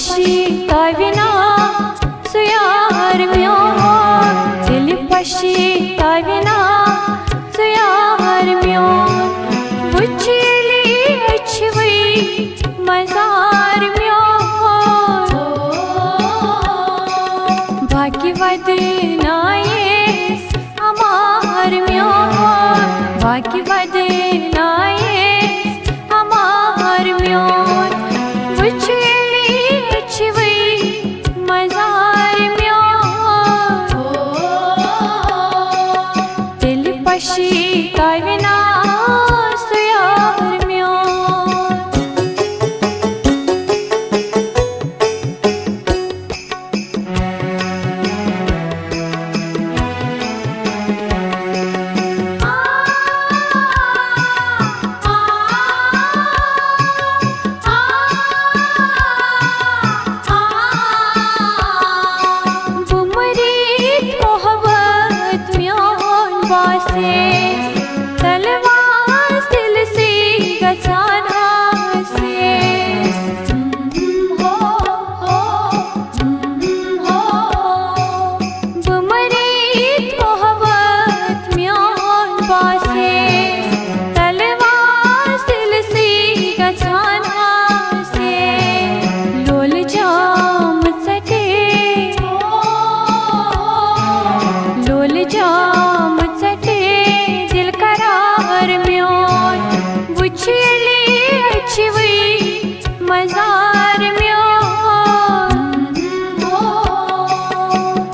पछताविना सो यार म्योन, दिल पछताविना सो यार म्योन, बुझली अछवई मजार म्योन, बाकी वदनायेस अमार म्योन, बाकी वदनायेस अमार म्योन, बुझली अछवई मजार म्योन, दिल पछताविना सो यार म्योन। तलवार दिल से गजाना से हो बुमरीत मोहब्बत म्योन बासे, तलवार दिल से गजाना से, लोल जाम सटे लोल जाम सटे दिल करार म्योन, बुझली अछवई मजार म्योन,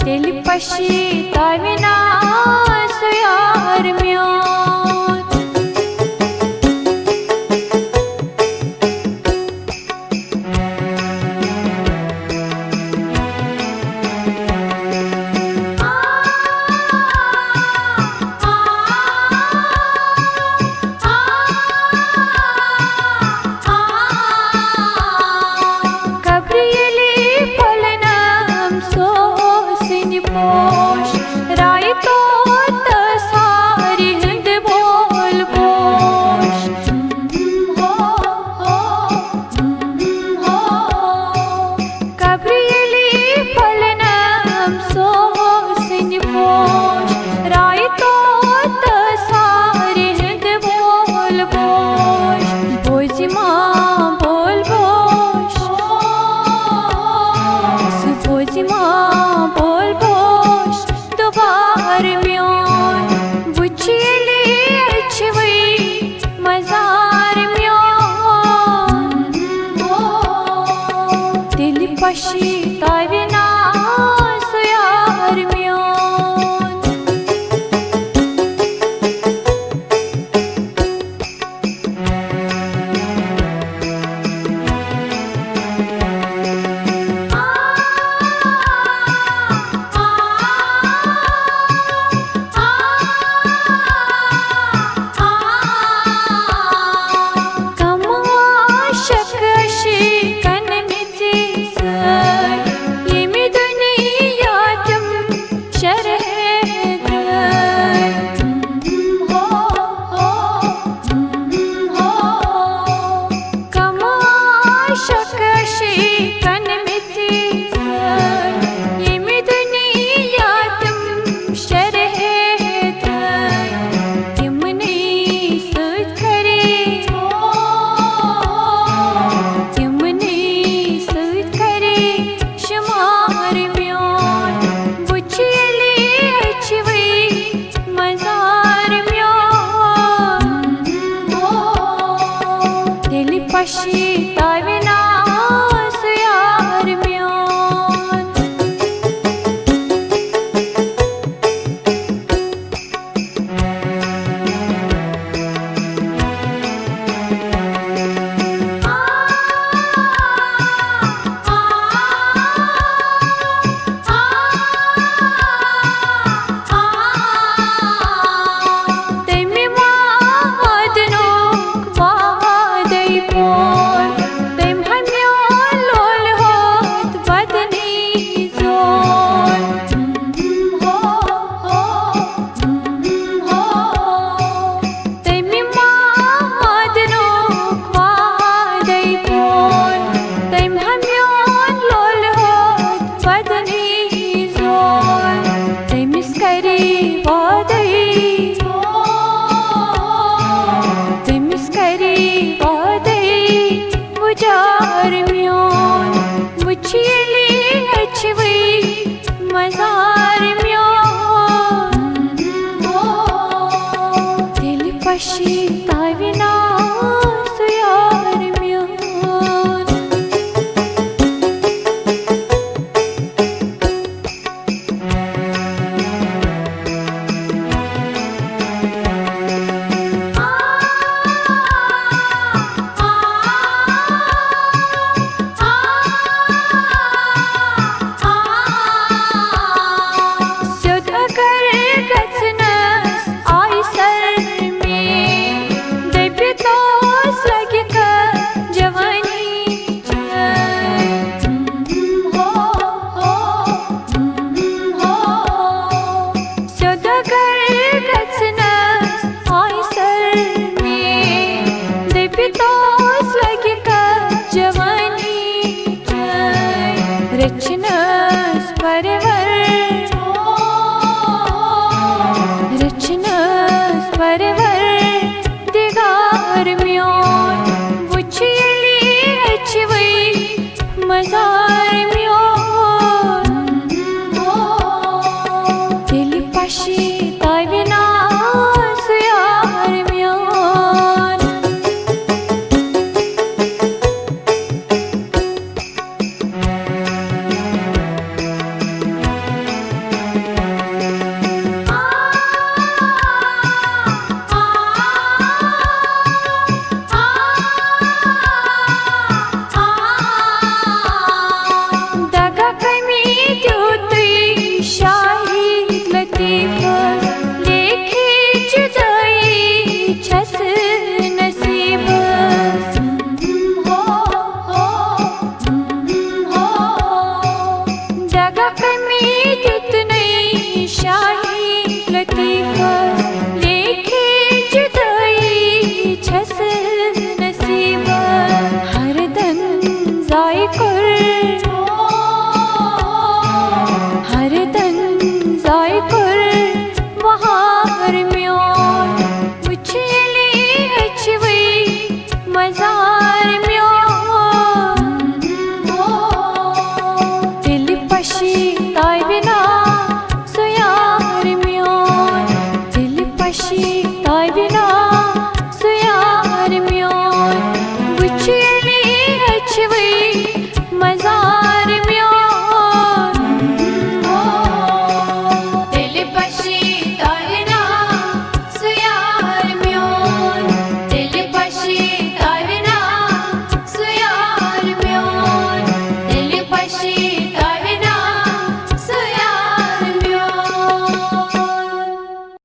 दिल पछताविना सो यार म्योन। पोश राय तो सारी हिंद बोल पोश हो कब्रियली फलनम सो सिंह पोश राय तो सारी हिंद बोल पोश, भोजिमा बोल पोश भोजिमा बोल पोश दोबार म्योन, बुझली अछवई मजार म्योन, दिल पछताविना सो यार म्योन। कन पशीताविना